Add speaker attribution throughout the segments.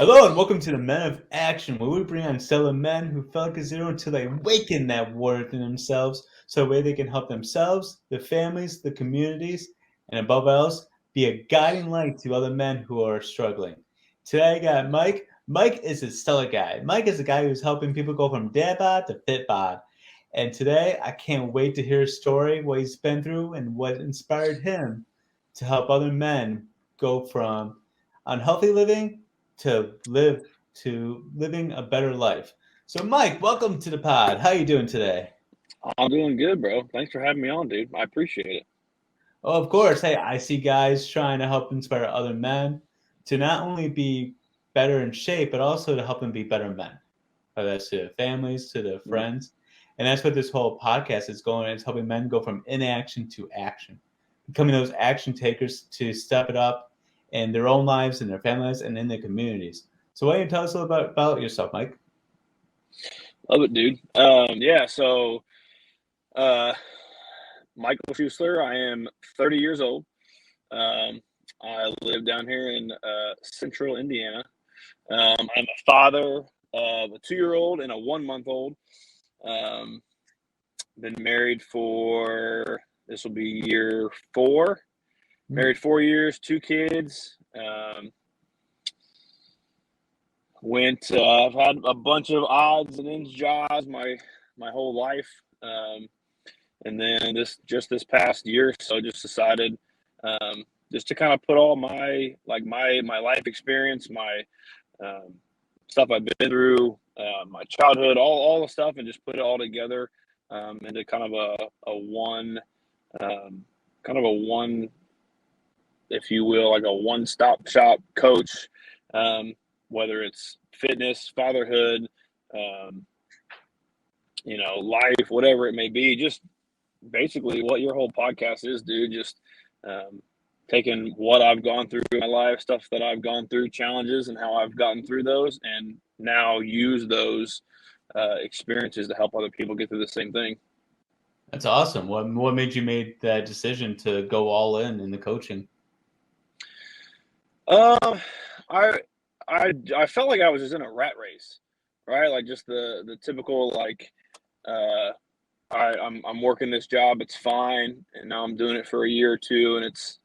Speaker 1: Hello and welcome to the Men of Action, where we bring on stellar men who fell like a zero until they awaken that warrior within themselves, so that way they can help themselves, their families, the communities, and above all else, be a guiding light to other men who are struggling. Today I got Mike. Mike is a stellar guy. Mike is a guy who's helping people go from dad bod to fit bod. And today I can't wait to hear his story, what he's been through, and what inspired him to help other men go from unhealthy living to living a better life. So, Mike, welcome to the pod. How you doing today?
Speaker 2: I'm doing good, bro. Thanks for having me on, dude. I appreciate it.
Speaker 1: Oh, of course. Hey, I see guys trying to help inspire other men to not only be better in shape, but also to help them be better men. Whether that's to their families, to their
Speaker 2: Mm.
Speaker 1: friends. And that's what this whole podcast is going. It's helping men go from inaction to action, becoming those action takers to step it up in their own lives, in their families, and in their communities. So, why don't you tell us a little bit about yourself, Mike?
Speaker 2: Love it, dude. Uh, Michael Schuessler. I am 30 years old. I live down here in central Indiana. I'm a father of a 2-year-old and a 1-month-old. Um, been married for this will be year 4.
Speaker 1: Mm.
Speaker 2: Married 4 years, 2 kids. I've had a bunch of odds and ends jobs my whole life. And then this past year, so just decided just to kind of put all my life experience, my um, stuff I've been through, my childhood, all the stuff, and just put it all together into a one, kind of a one, if you will, like a one-stop shop coach, whether it's fitness, fatherhood, um, life, whatever it may be. Just basically what your whole podcast is, dude. Just um, taking what I've gone through in my life, stuff that I've gone through, challenges, and how I've gotten through those, and now use those experiences to help other people get through the same thing.
Speaker 1: That's awesome. What made you make that decision to go all in the coaching?
Speaker 2: Um, I I felt like I was just in a rat race, right? Like just the typical like uh I'm working this job, it's fine, and now I'm doing it for a year or two, and it's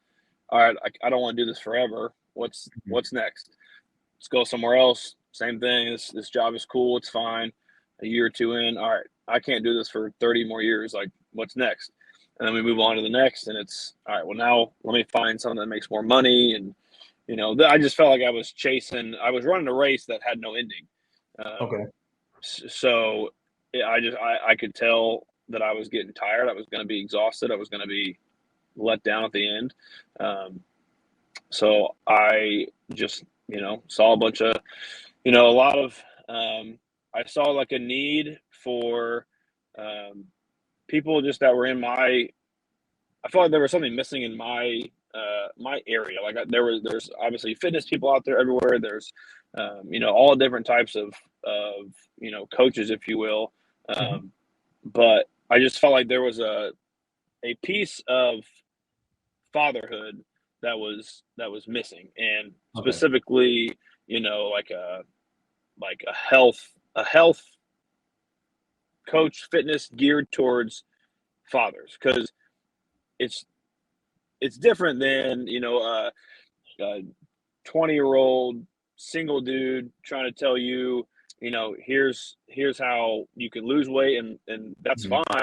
Speaker 2: all right. I don't want to do this forever.
Speaker 1: Mhm.
Speaker 2: What's next? Let's go somewhere else. Same thing. This job is cool. It's fine. A year or two in, all right. I can't do this for 30 more years. Like, what's next? And then we move on to the next, and it's all right. Well, now let me find something that makes more money, and I just felt like I was chasing. I was running a race that had no ending. Um,
Speaker 1: Okay.
Speaker 2: so yeah, I could tell that I was getting tired. I was going to be exhausted. I was going to be let down at the end. Um, so I just saw a bunch of a lot of I saw like a need for um, people just that were in my. I felt like there was something missing in my area. Like there's obviously fitness people out there everywhere. There's all different types of coaches, if you will.
Speaker 1: Mhm.
Speaker 2: Um, but I just felt like there was a piece of fatherhood that was missing, and
Speaker 1: Okay.
Speaker 2: specifically, like a health coach, fitness geared towards fathers, because it's it's different than a 20-year-old single dude trying to tell you, here's how you can lose weight, and that's
Speaker 1: Mhm.
Speaker 2: fine.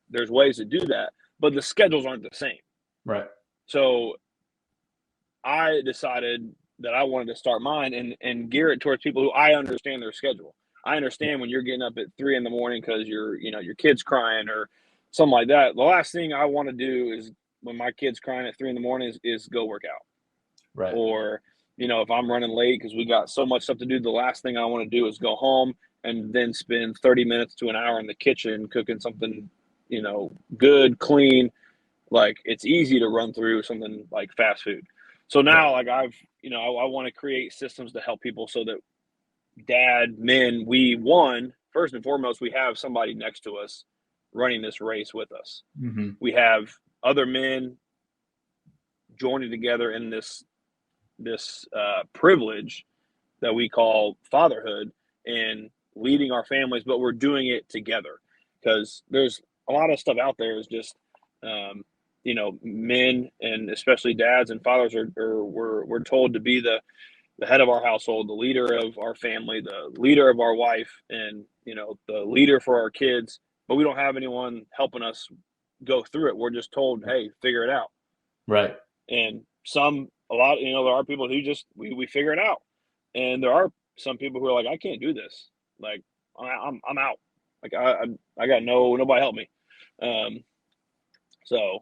Speaker 2: There's ways to do that, but the schedules aren't the same.
Speaker 1: Right.
Speaker 2: So I decided that I wanted to start mine and gear it towards people who I understand their schedule. I understand when you're getting up at 3 in the morning because your kid's crying or something like that. The last thing I want to do is when my kid's crying at 3 in the morning is go work out.
Speaker 1: Right.
Speaker 2: Or, if I'm running late because we got so much stuff to do, the last thing I want to do is go home and then spend 30 minutes to an hour in the kitchen cooking something, good, clean. Like it's easy to run through something like fast food. So
Speaker 1: Right.
Speaker 2: now, like I want to create systems to help people so that men, first and foremost, we have somebody next to us running this race with us.
Speaker 1: Hmm.
Speaker 2: We have other men joining together in this privilege that we call fatherhood and leading our families, but we're doing it together, because there's a lot of stuff out there is just, men and especially dads and fathers we're told to be the head of our household, the leader of our family, the leader of our wife, and the leader for our kids. But we don't have anyone helping us go through it. We're just told, hey, figure it out.
Speaker 1: Right.
Speaker 2: And a lot, there are people who just we figure it out, and there are some people who are like, I can't do this. Like I'm out. Like I got nobody help me. So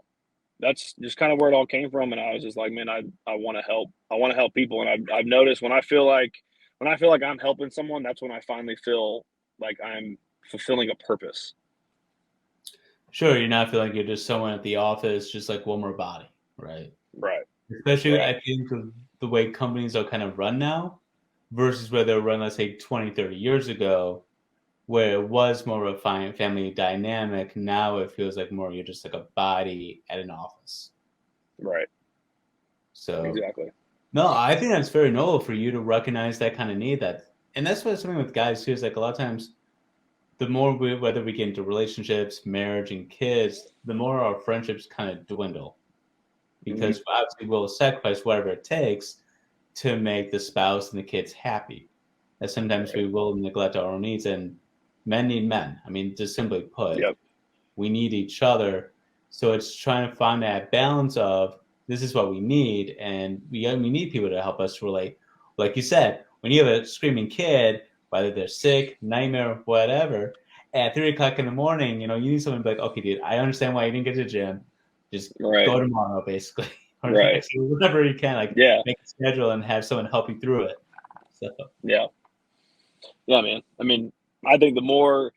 Speaker 2: that's just kind of where it all came from. And I was just like, man, I want to help. I want to help people. And I've noticed when I feel like I'm helping someone, that's when I finally feel like I'm fulfilling a purpose.
Speaker 1: Sure, you're not feeling like you're just someone at the office, just like one more body, right?
Speaker 2: Right.
Speaker 1: Especially,
Speaker 2: Right.
Speaker 1: I think of the way companies are kind of run now versus where they were run, let's say, 20, 30 years ago, where it was more of a family dynamic. Now it feels like more you're just like a body at an office.
Speaker 2: Right.
Speaker 1: So,
Speaker 2: Exactly.
Speaker 1: no, I think that's very noble for you to recognize that kind of need. And that's what something with guys too is like a lot of times, the more whether we get into relationships, marriage, and kids, the more our friendships kind of dwindle because obviously we'll sacrifice whatever it takes to make the spouse and the kids happy. And sometimes we will neglect our own needs, and men need men. I mean, just simply put,
Speaker 2: Yep.
Speaker 1: we need each other. So it's trying to find that balance of this is what we need, and we need people to help us relate. Like you said, when you have a screaming kid, whether they're sick, nightmare, whatever, at 3 o'clock in the morning, you need someone to be like, okay, dude, I understand why you didn't get to the gym. Just
Speaker 2: Right.
Speaker 1: go tomorrow, basically, or
Speaker 2: Right.
Speaker 1: next, whatever you can, like
Speaker 2: Yeah.
Speaker 1: make a schedule and have someone help you through it. So
Speaker 2: Yeah. Yeah, man. I mean, I think the more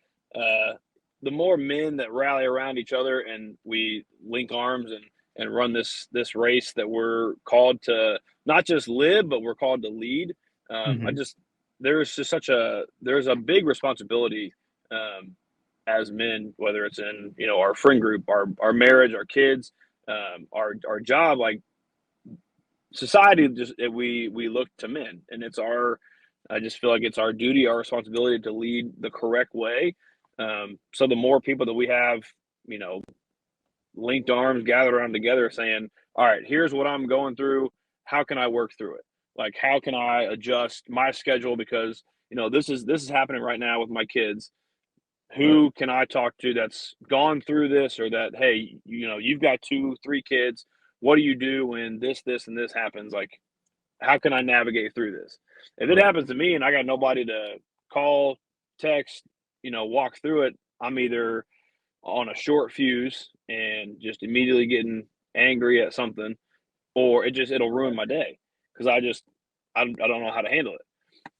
Speaker 2: men that rally around each other and we link arms and run this race that we're called to not just live, but we're called to lead. I
Speaker 1: mhm.
Speaker 2: just there's a big responsibility um, as men, whether it's in our friend group, our marriage, our kids, our job. Like society, just we look to men, and I just feel like it's our duty, our responsibility to lead the correct way. So the more people that we have, you know, linked arms, gathered around together, saying, "All right, here's what I'm going through. How can I work through it? Like, how can I adjust my schedule because this is happening right now with my kids.
Speaker 1: Right.
Speaker 2: Who can I talk to that's gone through this, or that, hey, you've got 2, 3 kids. What do you do when this and this happens? Like, how can I navigate through this? If it
Speaker 1: Right.
Speaker 2: happens to me and I got nobody to call, text, walk through it, I'm either on a short fuse and just immediately getting angry at something, or it'll ruin my day because I don't know how to handle it.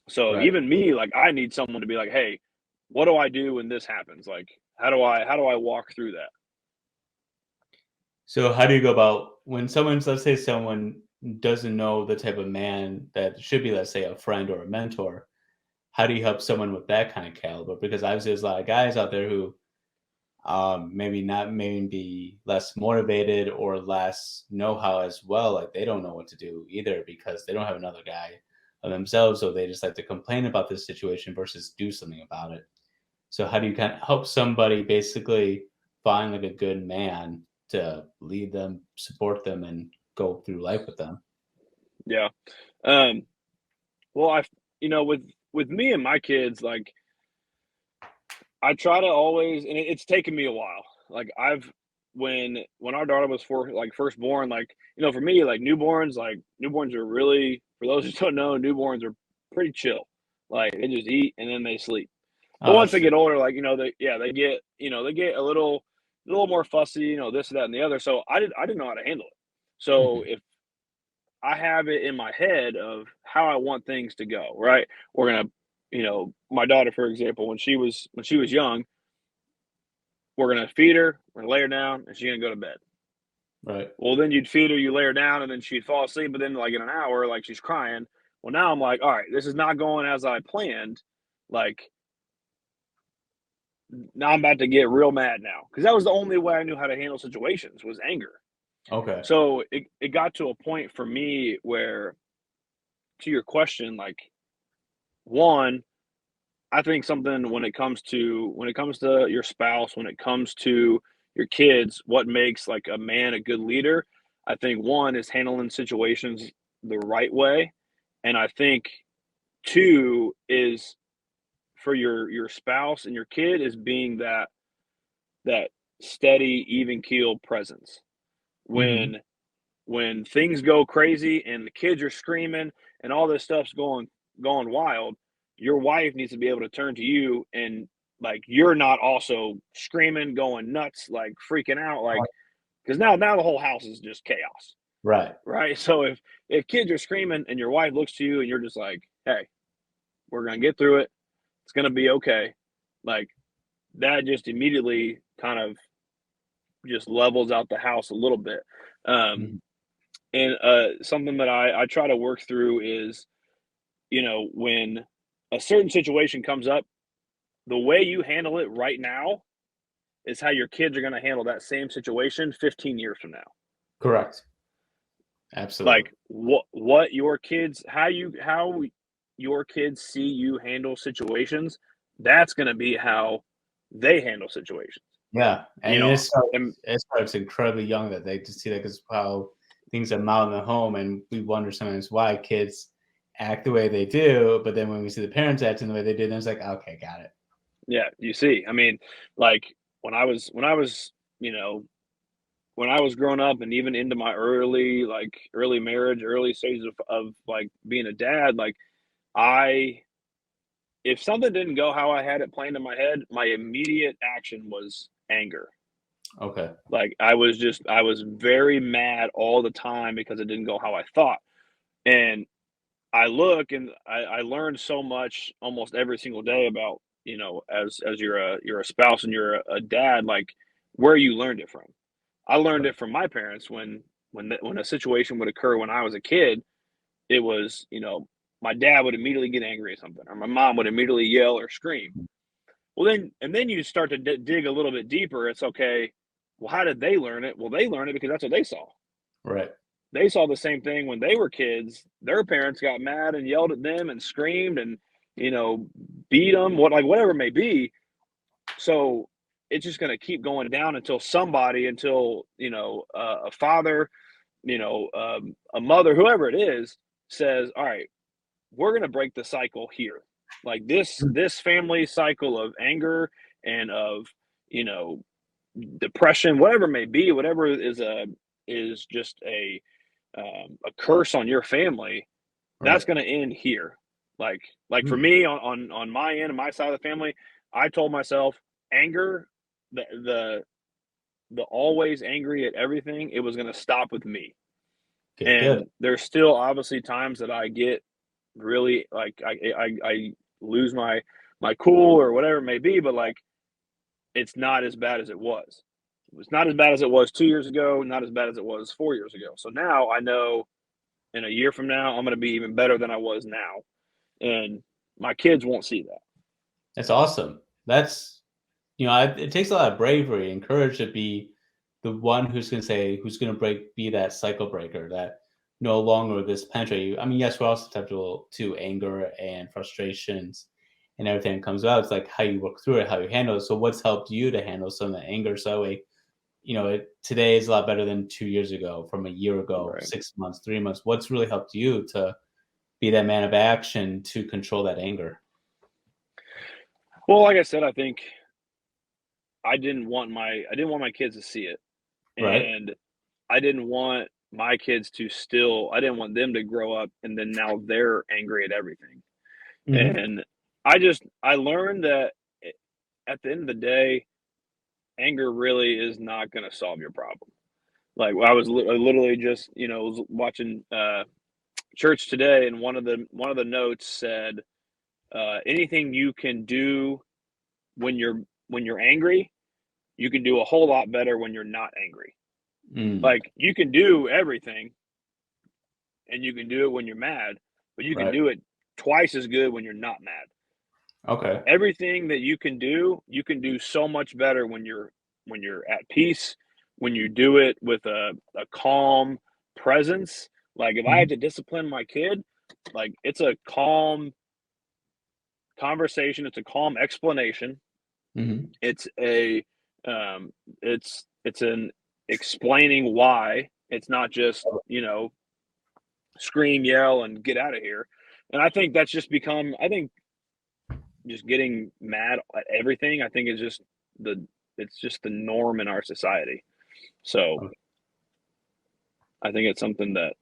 Speaker 2: So
Speaker 1: Right.
Speaker 2: even me, like, I need someone to be like, hey, what do I do when this happens? Like, how do I walk through that?
Speaker 1: So how do you go about when let's say someone doesn't know the type of man that should be, let's say, a friend or a mentor? How do you help someone with that kind of caliber? Because obviously there's a lot of guys out there who maybe less motivated or less know-how as well. Like they don't know what to do either because they don't have another guy of themselves, so they just like to complain about this situation versus do something about it. So how do you kind of help somebody basically find like a good man to lead them, support them, and go through life with them?
Speaker 2: Yeah. Um, well, with me and my kids, like, I try to always, and it's taken me a while. Like, when our daughter was first born, like, for me, like, newborns are really, for those who don't know, newborns are pretty chill. Like, they just eat and then they sleep. But
Speaker 1: Oh,
Speaker 2: once
Speaker 1: that's
Speaker 2: they
Speaker 1: true.
Speaker 2: get older, like, they get a little more fussy, this, that, and the other. So I didn't know how to handle it. So
Speaker 1: Mhm.
Speaker 2: if I have it in my head of how I want things to go, right? We're gonna, my daughter, for example, when she was young, we're gonna feed her, we're gonna lay her down, and she's gonna go to bed.
Speaker 1: Right.
Speaker 2: Well, then you'd feed her, you lay her down, and then she'd fall asleep. But then, like, in an hour, like, she's crying. Well, now I'm like, all right, this is not going as I planned. Like, now I'm about to get real mad now because that was the only way I knew how to handle situations was anger.
Speaker 1: Okay.
Speaker 2: So it got to a point for me where, to your question, like, one, I think something when it comes to your spouse, when it comes to your kids, what makes like a man a good leader, I think one is handling situations the right way, and I think two is for your spouse and your kid is being that steady, even keel presence.
Speaker 1: Hmm.
Speaker 2: When things go crazy and the kids are screaming and all this stuff's going wild, your wife needs to be able to turn to you and like you're not also screaming, going nuts, like freaking out, like because now the whole house is just chaos,
Speaker 1: Right.
Speaker 2: right? So if kids are screaming and your wife looks to you and you're just like, hey, we're gonna get through it, it's gonna be okay, like that just immediately kind of just levels out the house a little bit. Um,
Speaker 1: Mhm.
Speaker 2: and something that I try to work through is, when a certain situation comes up, the way you handle it right now is how your kids are going to handle that same situation 15 years from now.
Speaker 1: Correct. Absolutely.
Speaker 2: Like what your kids how your kids see you handle situations, that's going to be how they handle situations.
Speaker 1: Yeah,
Speaker 2: You
Speaker 1: and
Speaker 2: know, and
Speaker 1: it starts incredibly young that they just see that because how things are modeled in the home, and we wonder sometimes why kids act the way they do. But then when we see the parents acting the way they do, then it's like, okay, got it.
Speaker 2: yeah, you see, I mean, like when I was, you know, when I was growing up and even into my early marriage, early stages of like being a dad, like I if something didn't go how I had it planned in my head, my immediate action was anger.
Speaker 1: Okay,
Speaker 2: Like I was very mad all the time because it didn't go how I thought. And I look and I learned so much almost every single day about, as you're a spouse and you're a dad, like where you learned it from. I learned
Speaker 1: right.
Speaker 2: it from my parents when a situation would occur when I was a kid. It was, my dad would immediately get angry at something, or my mom would immediately yell or scream. Well, then you start to dig a little bit deeper. It's okay. Well, how did they learn it? Well, they learned it because that's what they saw.
Speaker 1: Right.
Speaker 2: They saw the same thing when they were kids. Their parents got mad and yelled at them and screamed and you know beat them, whatever it may be. So it's just going to keep going down until a father, a mother, whoever it is, says, "All right, we're going to break the cycle here. Like
Speaker 1: Mm.
Speaker 2: this family cycle of anger and of you know depression, whatever it may be, whatever is just a curse on your family, that's
Speaker 1: Right.
Speaker 2: going to end here. Like for
Speaker 1: Mm.
Speaker 2: me on my end and my side of the family, I told myself anger, the the the always angry at everything, it was going to stop with me.
Speaker 1: Good. Good.
Speaker 2: And there's still obviously times that I get really like I lose my cool or whatever it may be, but like it's not as bad as it was. It's not as bad as it was 2 years ago, not as bad as it was 4 years ago. So now I know in a year from now I'm going to be even better than I was now, and my kids won't see that.
Speaker 1: That's awesome. That's it takes a lot of bravery and courage to be the one who's going to be that cycle breaker that no longer this penetrate you. I mean, yes, we're also susceptible to anger and frustrations and everything that comes out. It's like how you work through it, how you handle it. So, what's helped you to handle some of the anger? So, today is a lot better than 2 years ago, from a year ago,
Speaker 2: Right.
Speaker 1: 6 months, 3 months. What's really helped you to be that man of action to control that anger?
Speaker 2: Well, like I said, I think I didn't want my kids to see it,
Speaker 1: Right.
Speaker 2: and I didn't want my kids to still I didn't want them to grow up and then now they're angry at everything.
Speaker 1: Hmm.
Speaker 2: And I learned that at the end of the day, anger really is not going to solve your problem. Like I literally just was watching church today, and one of the notes said, anything you can do when you're angry, you can do a whole lot better when you're not angry.
Speaker 1: Mm.
Speaker 2: Like you can do everything, and you can do it when you're mad, but you can
Speaker 1: Right.
Speaker 2: do it twice as good when you're not mad.
Speaker 1: Okay.
Speaker 2: Everything that you can do so much better when you're at peace, when you do it with a calm presence. Like if I
Speaker 1: Mhm.
Speaker 2: had to discipline my kid, like it's a calm conversation. It's a calm explanation.
Speaker 1: Mm-hmm.
Speaker 2: It's a it's an explaining why. It's not just, scream, yell, and get out of here. And I think that's just become. I think just getting mad at everything. I think the it's just the norm in our society. So I think it's something that,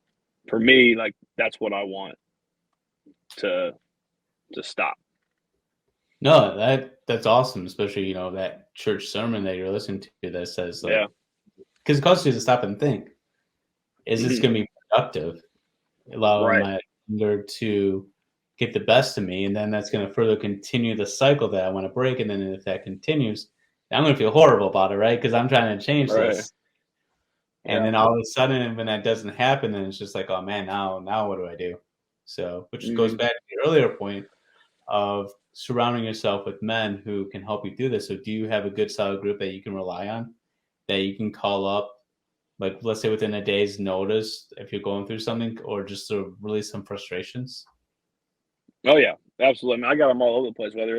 Speaker 2: for me, like, that's what I want to stop.
Speaker 1: No, that's awesome, especially that church sermon that you're listening to that says
Speaker 2: Yeah.
Speaker 1: like, because it causes you to stop and think: Is this
Speaker 2: Mhm.
Speaker 1: going to be productive? Allowing
Speaker 2: Right.
Speaker 1: my anger to get the best of me, and then that's going to further continue the cycle that I want to break. And then if that continues, I'm going to feel horrible about it, right? Because I'm trying to change
Speaker 2: Right.
Speaker 1: this. And
Speaker 2: Yeah.
Speaker 1: then all of a sudden, when that doesn't happen, then it's just like, oh man, now what do I do? So, which goes
Speaker 2: Mhm.
Speaker 1: back to the earlier point of surrounding yourself with men who can help you do this. So, do you have a good solid group that you can rely on, that you can call up, like let's say within a day's notice, if you're going through something, or just to release some frustrations?
Speaker 2: Oh yeah, absolutely. I mean, I got them all over the place. Whether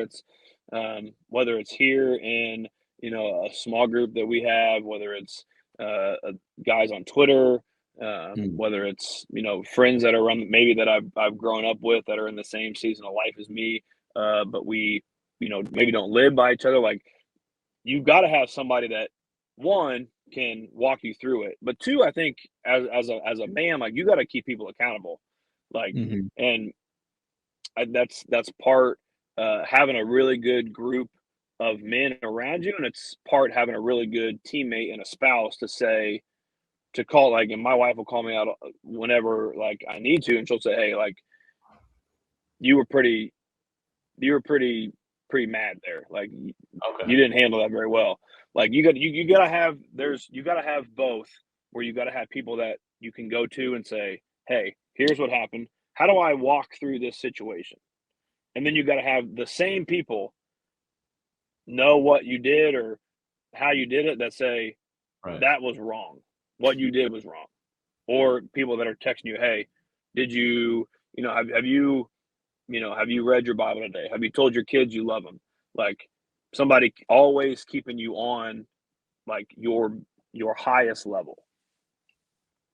Speaker 2: it's here in, a small group that we have, whether it's guys on Twitter,
Speaker 1: Mm,
Speaker 2: whether it's, friends that are around, maybe that I've grown up with, that are in the same season of life as me, but we, maybe don't live by each other. Like, you've got to have somebody that, one, can walk you through it, but two, I think, as a man, like, you got to keep people accountable, like,
Speaker 1: mhm.
Speaker 2: and that's part, having a really good group of men around you, and it's part having a really good teammate and a spouse to call, like, and my wife will call me out whenever, like, I need to, and she'll say, "Hey, like, you were pretty you were pretty mad there. Like, you
Speaker 1: Okay.
Speaker 2: didn't handle that very well." Like, you gotta have both, where you gotta have people that you can go to and say, "Hey, here's what happened. How do I walk through this situation?" And then you got to have the same people know what you did or how you did it, that say
Speaker 1: Right.
Speaker 2: that was wrong. What you did was wrong. Or people that are texting you, "Hey, did you, have you read your Bible today? Have you told your kids you love them?" Like, somebody always keeping you on, like, your highest level.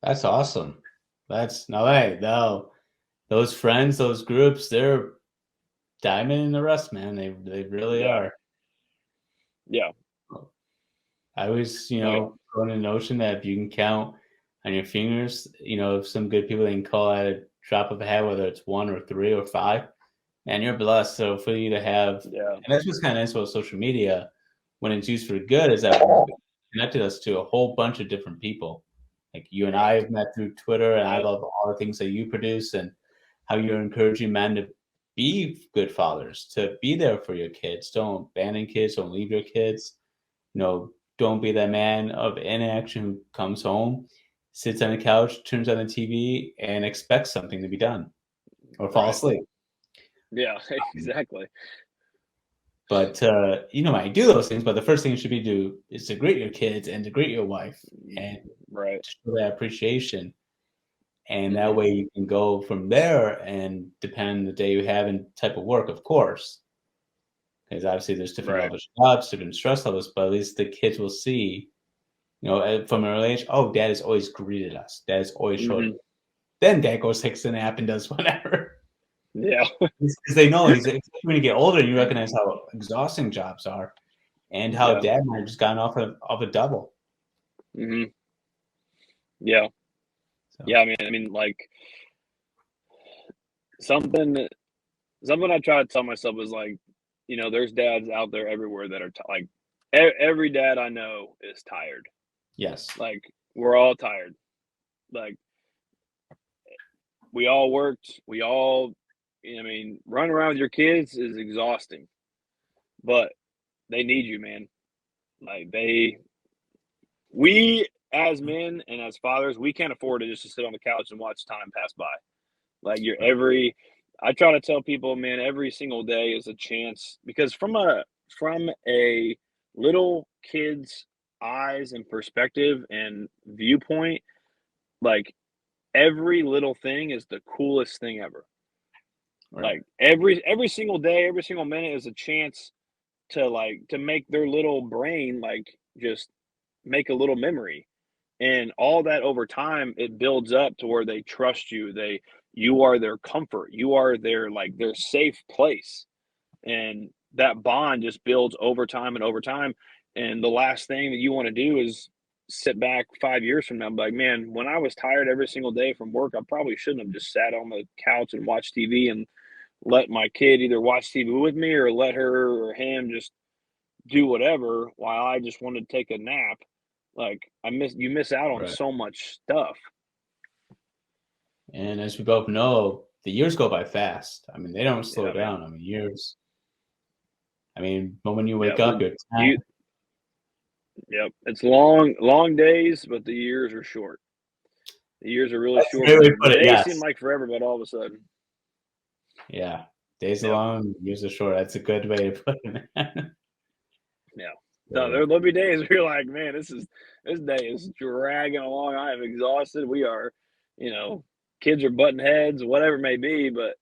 Speaker 1: That's awesome. That's no way. No, those friends, those groups, they're diamond in the rough, man. They really
Speaker 2: Yeah.
Speaker 1: are.
Speaker 2: Yeah.
Speaker 1: I always,
Speaker 2: Oh yeah.
Speaker 1: go in the notion that if you can count on your fingers, some good people that can call at a drop of a hat, whether it's one or three or five, man, you're blessed. So for you to have,
Speaker 2: Yeah.
Speaker 1: and that's what's kind of nice about social media when it's used for good, is that it connected us to a whole bunch of different people. Like you and I
Speaker 2: Right.
Speaker 1: have met through Twitter, and I
Speaker 2: Right.
Speaker 1: love all the things that you produce and how you're encouraging men to be good fathers, to be there for your kids. Don't abandon kids, don't leave your kids. Don't be that man of inaction who comes home, sits on the couch, turns on the TV, and expects something to be done or fall
Speaker 2: Right.
Speaker 1: asleep.
Speaker 2: Yeah. Exactly.
Speaker 1: But I do those things. But the first thing you should be do is to greet your kids and to greet your wife and
Speaker 2: Right.
Speaker 1: to show that appreciation. And that
Speaker 2: Hmm.
Speaker 1: way you can go from there and depend on the day you have and type of work, of course, because obviously there's different
Speaker 2: Right.
Speaker 1: levels of jobs, different stress levels. But at least the kids will see, from an early age, oh, dad has always greeted us. Dad has always showed.
Speaker 2: Hmm.
Speaker 1: Then dad goes takes a nap and does whatever.
Speaker 2: Yeah.
Speaker 1: Because they know especially when you get older and you recognize how exhausting jobs are and how
Speaker 2: Yeah.
Speaker 1: dad might have just gotten off a double.
Speaker 2: Hmm. Yeah.
Speaker 1: So
Speaker 2: Yeah, I mean, like, something something I try to tell myself is, like, there's dads out there everywhere that are like, every dad I know is tired.
Speaker 1: yes,
Speaker 2: Like, we're all tired. Like, we all worked. We all, running around with your kids is exhausting, but they need you, man. Like, we, as men and as fathers, we can't afford to just to sit on the couch and watch time pass by. Like,
Speaker 1: right,
Speaker 2: I try to tell people, man, every single day is a chance, because from a little kid's eyes and perspective and viewpoint, like, every little thing is the coolest thing ever.
Speaker 1: Right.
Speaker 2: Like every single day, every single minute is a chance to make their little brain just make a little memory. And all that over time, it builds up to where they trust you. You are their comfort. You are their safe place. And that bond just builds over time and over time. And the last thing that you want to do is sit back 5 years from now and be like, man, when I was tired every single day from work, I probably shouldn't have just sat on the couch and watched TV and let my kid either watch TV with me or let her or him just do whatever while I just wanted to take a nap. Like you miss out on
Speaker 1: Right.
Speaker 2: so much stuff.
Speaker 1: And as we both know, the years go by fast. I mean, they don't slow
Speaker 2: Yeah, man.
Speaker 1: down. I mean, years. I mean, but when you
Speaker 2: Yeah,
Speaker 1: wake up, you're 10.
Speaker 2: you yep. It's long days, but the years are short. The years are really
Speaker 1: That's a
Speaker 2: short,
Speaker 1: great
Speaker 2: but
Speaker 1: way to
Speaker 2: the
Speaker 1: put it.
Speaker 2: days seem
Speaker 1: Yes.
Speaker 2: like forever, but all of a sudden.
Speaker 1: Yeah. Days are
Speaker 2: Yep.
Speaker 1: long, years are short. That's a good way to put it.
Speaker 2: Yeah. No,
Speaker 1: So,
Speaker 2: there'll be days where you're like, man, this day is dragging along. I am exhausted. We are, you know, kids are butting heads, whatever it may be, but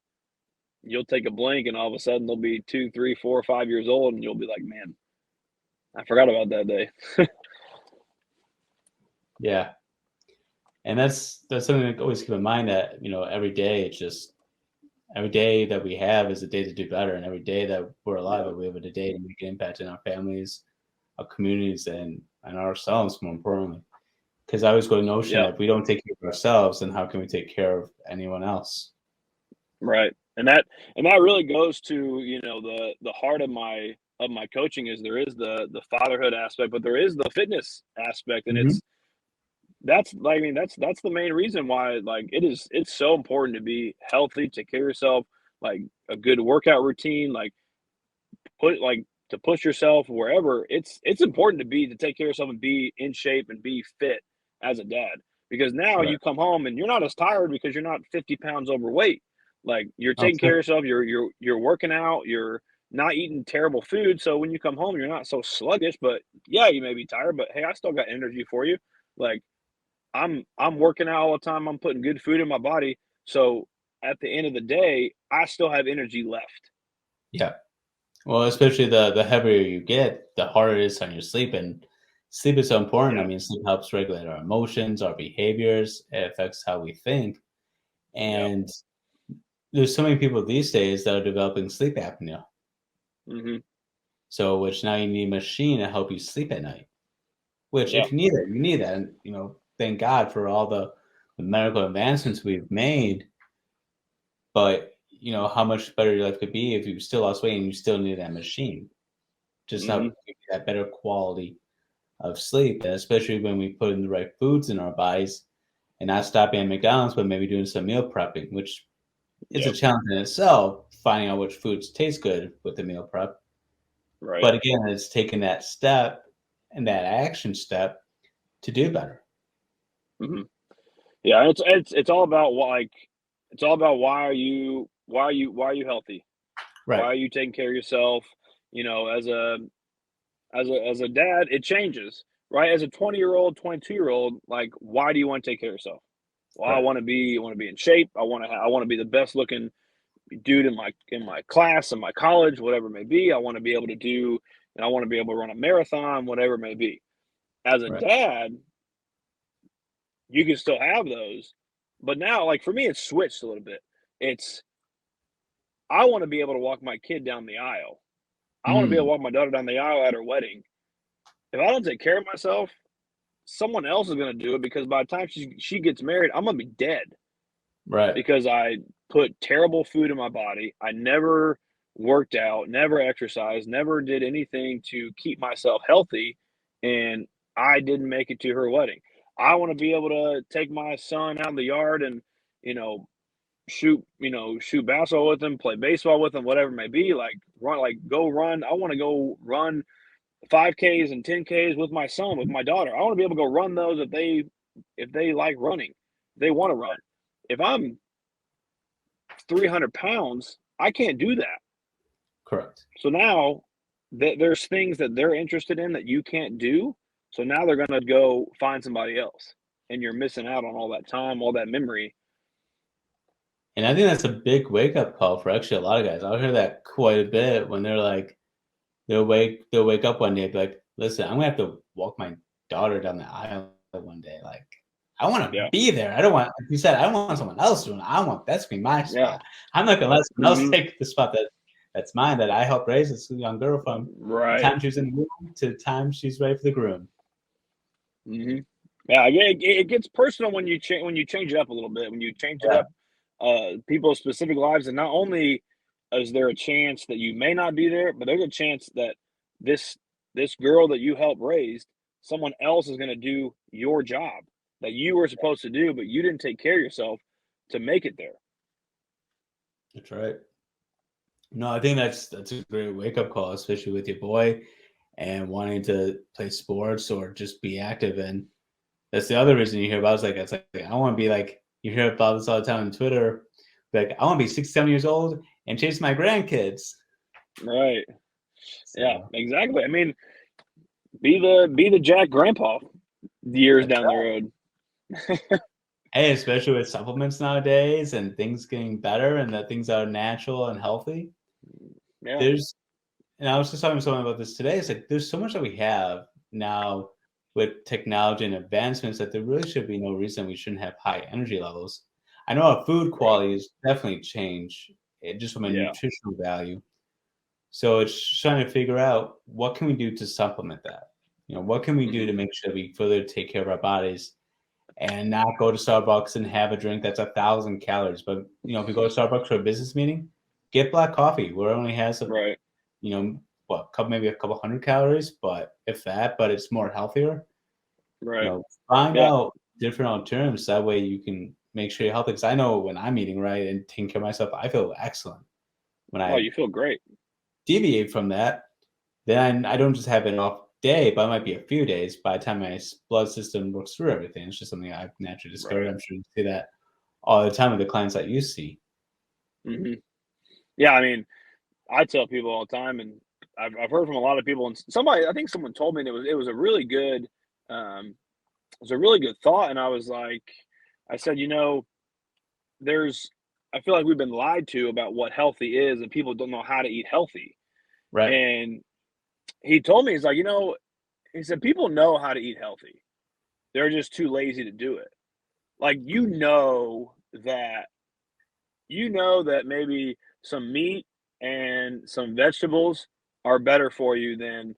Speaker 2: you'll take a blink and all of a sudden they'll be 2, 3, 4, 5 years old, and you'll be like, man, I forgot about that day.
Speaker 1: yeah. And that's something to always keep in mind that, every day it's just every day that we have is a day to do better. And every day that we're alive,
Speaker 2: Yeah.
Speaker 1: that we have a day to make an impact in our families, our communities, and ourselves, more importantly. Because I always go to the notion
Speaker 2: Yeah.
Speaker 1: that if we don't take care of ourselves, then how can we take care of anyone else?
Speaker 2: Right. And that really goes to, the heart of my coaching is there is the fatherhood aspect, but there is the fitness aspect. And
Speaker 1: Hmm.
Speaker 2: that's like, I mean, that's the main reason why it's so important to be healthy, take care of yourself, like a good workout routine, to push yourself wherever. It's important to take care of yourself and be in shape and be fit as a dad. Because now
Speaker 1: Right.
Speaker 2: you come home and you're not as tired because you're not 50 pounds overweight. Like you're
Speaker 1: Oh,
Speaker 2: taking care of yourself, you're working out, you're not eating terrible food. So when you come home, you're not so sluggish, but yeah, you may be tired, but hey, I still got energy for you. Like I'm working out all the time, I'm putting good food in my body. So at the end of the day, I still have energy left.
Speaker 1: yeah. Well, especially the heavier you get, the harder it is on your sleep. And sleep is so important. I
Speaker 2: Yeah.
Speaker 1: mean, sleep helps regulate our emotions, our behaviors. It affects how we think.
Speaker 2: Yep.
Speaker 1: And there's so many people these days that are developing sleep apnea.
Speaker 2: Mhm.
Speaker 1: So, which now you need a machine to help you sleep at night. Which,
Speaker 2: Yeah.
Speaker 1: if you need it, you need that. And thank God for all the medical advancements we've made. But how much better your life could be if you still lost weight and you still need that machine. Just help
Speaker 2: Mhm.
Speaker 1: give you that better quality of sleep, and especially when we put in the right foods in our bodies and not stopping at McDonald's, but maybe doing some meal prepping, which is a
Speaker 2: Yep.
Speaker 1: challenge in itself, finding out which foods taste good with the meal prep.
Speaker 2: Right.
Speaker 1: But again, it's taking that step and that action step to do better.
Speaker 2: Mhm. Yeah, it's all about it's all about why are you healthy? Why
Speaker 1: Right.
Speaker 2: are you taking care of yourself? As a dad, it changes, right? As a 20-year-old, 22-year-old, like why do you want to take care of yourself? Well,
Speaker 1: Right.
Speaker 2: I want to be in shape. I want to be the best looking dude in my class, in my college, whatever it may be. I want to be able to do and I want to be able to run a marathon, whatever it may be. As a
Speaker 1: Right.
Speaker 2: dad, you can still have those. But now, like for me, it's switched a little bit. It's I want to be able to walk my kid down the aisle. I want to be able
Speaker 1: Mm,
Speaker 2: to walk my daughter down the aisle at her wedding. If I don't take care of myself, someone else is going to do it because by the time she gets married, I'm going to be dead
Speaker 1: right.
Speaker 2: because I put terrible food in my body. I never worked out, never exercised, never did anything to keep myself healthy, and I didn't make it to her wedding. I want to be able to take my son out in the yard and you know shoot basketball with him, play baseball with him, whatever it may be. Like run, like go run. I want to go run 5Ks and 10Ks with my son, with my daughter. I want to be able to go run those if they like running, if they want to run. If I'm 300 pounds, I can't do that.
Speaker 1: Correct.
Speaker 2: So now there's things that they're interested in that you can't do. So now they're going to go find somebody else, and you're missing out on all that time, all that memory.
Speaker 1: And I think that's a big wake up call for actually a lot of guys. I'll hear that quite a bit when they're like, they'll wake up one day and be like, listen, I'm gonna have to walk my daughter down the aisle one day. Like, I want to
Speaker 2: Yeah.
Speaker 1: be there. I don't want, like you said, I don't want someone else doing it. I want that's be my
Speaker 2: Yeah.
Speaker 1: spot. I'm not gonna let someone else
Speaker 2: Hmm.
Speaker 1: take the spot that's mine that I helped raise this young girl from the
Speaker 2: Right.
Speaker 1: time she was in the womb to the time she's ready for the groom.
Speaker 2: Hmm. Yeah. It gets personal when you change it up a little bit. When you change it
Speaker 1: Yeah,
Speaker 2: up, people's specific lives, and not only is there a chance that you may not be there, but there's a chance that this this girl that you helped raise, someone else is going to do your job that you were supposed to do, but you didn't take care of yourself to make it there.
Speaker 1: that's right. No, I think that's a great wake up call, especially with your boy and wanting to play sports or just be active. And that's the other reason you hear about it's like I want to be like you hear about this all the time on Twitter. Like I want to be 6, 7 years old and chase my grandkids.
Speaker 2: Right. Yeah,
Speaker 1: So
Speaker 2: exactly. I mean, be the Jack grandpa years
Speaker 1: that's
Speaker 2: down the road.
Speaker 1: hey, especially with supplements nowadays and things getting better and that things are natural and healthy.
Speaker 2: Yeah.
Speaker 1: There's and I was just talking to someone about this today. It's like there's so much that we have now with technology and advancements that there really should be no reason we shouldn't have high energy levels. I know our food
Speaker 2: Right.
Speaker 1: quality has definitely changed just from a
Speaker 2: Yeah.
Speaker 1: nutritional value. So it's trying to figure out what can we do to supplement that? What can we do
Speaker 2: Hmm.
Speaker 1: to make sure we further take care of our bodies and not go to Starbucks and have a drink that's 1,000 calories. But if you go to Starbucks for a business meeting, get black coffee where it only has
Speaker 2: Right.
Speaker 1: maybe a couple hundred calories, but if that, but it's more healthier.
Speaker 2: Right.
Speaker 1: Find
Speaker 2: Yeah.
Speaker 1: out different alternatives. That way you can make sure you're healthy. Because I know when I'm eating right and taking care of myself, I feel excellent. When
Speaker 2: Oh,
Speaker 1: I
Speaker 2: you feel great.
Speaker 1: deviate from that, then I don't just have an off day, but it might be a few days. By the time my blood system works through everything, it's just something I've naturally discovered.
Speaker 2: Right.
Speaker 1: I'm sure you see that all the time with the clients that you see.
Speaker 2: Hmm. Yeah. I mean, I tell people all the time, and I've heard from a lot of people, and somebody, I think someone told me, and it was a really good, it was a really good thought, and I was like, I said, there's, I feel like we've been lied to about what healthy is, and people don't know how to eat healthy.
Speaker 1: Right.
Speaker 2: And he told me, he's like, he said, people know how to eat healthy. They're just too lazy to do it. Like, that, maybe some meat and some vegetables are better for you than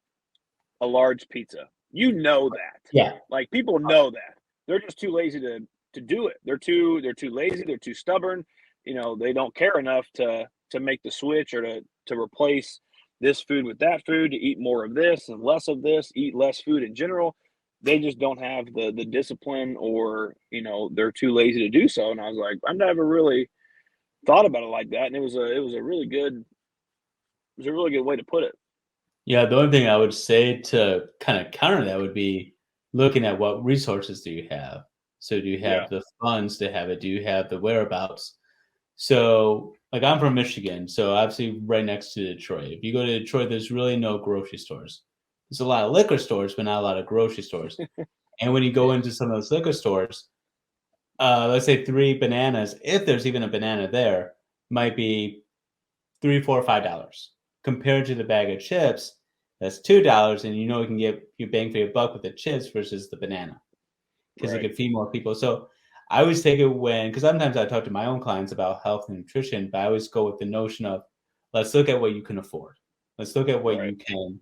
Speaker 2: a large pizza. You know that.
Speaker 1: Yeah.
Speaker 2: Like, people know that. They're just too lazy to do it. They're too lazy, they're too stubborn. They don't care enough to make the switch, or to replace this food with that food, to eat more of this and less of this, eat less food in general. They just don't have the discipline, or they're too lazy to do so. And I was like, I've never really thought about it like that, and it was a really good way to put it.
Speaker 1: Yeah. The only thing I would say to kind of counter that would be looking at what resources do you have. So do you
Speaker 2: Yeah.
Speaker 1: have the funds to have it? Do you have the whereabouts? So, like, I'm from Michigan, so obviously right next to Detroit. If you go to Detroit, there's really no grocery stores. There's a lot of liquor stores, but not a lot of grocery stores. And when you go into some of those liquor stores, let's say 3 bananas, if there's even a banana there, might be 3, 4, $5 compared to the bag of chips. That's $2, and you can get your bang for your buck with the chips versus the banana because it
Speaker 2: Right.
Speaker 1: could feed more people. So I always take it because sometimes I talk to my own clients about health and nutrition, but I always go with the notion of let's look at what you can afford. Let's look at what
Speaker 2: Right.
Speaker 1: you can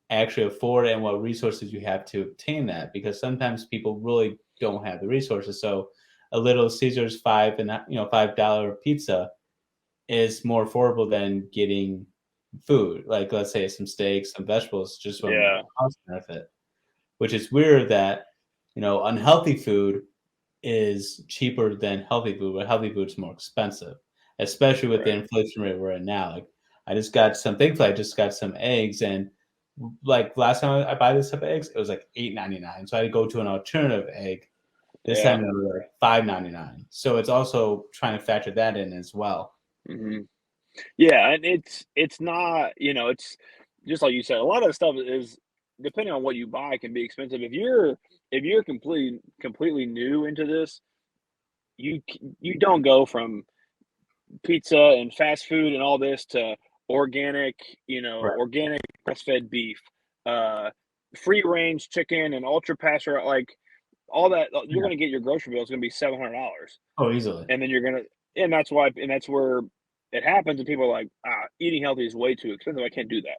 Speaker 1: actually afford and what resources you have to obtain that because sometimes people really don't have the resources. So a little Caesar's $5 pizza is more affordable than getting food, like let's say some steaks, some vegetables, just from a
Speaker 2: Yeah.
Speaker 1: cost benefit, which is weird that unhealthy food is cheaper than healthy food, but healthy food's more expensive, especially with the
Speaker 2: Right.
Speaker 1: inflation rate we're in now. Like, thankfully, I just got some eggs, and like last time I buy this type of eggs, it was like $8.99. So I had to go to an alternative egg. This
Speaker 2: Yeah.
Speaker 1: time it was like $5.99. So it's also trying to factor that in as well.
Speaker 2: Hmm. Yeah, and it's not, it's just like you said. A lot of the stuff is, depending on what you buy, can be expensive. If you're completely new into this, you don't go from pizza and fast food and all this to organic,
Speaker 1: Right.
Speaker 2: organic grass-fed beef, uh, free range chicken and ultra pasture, like all that. You're
Speaker 1: Yeah.
Speaker 2: going to get your grocery bill is going to be $700,
Speaker 1: Oh, easily.
Speaker 2: and then and that's why, and that's where it happens. And people are like, eating healthy is way too expensive. I can't do that.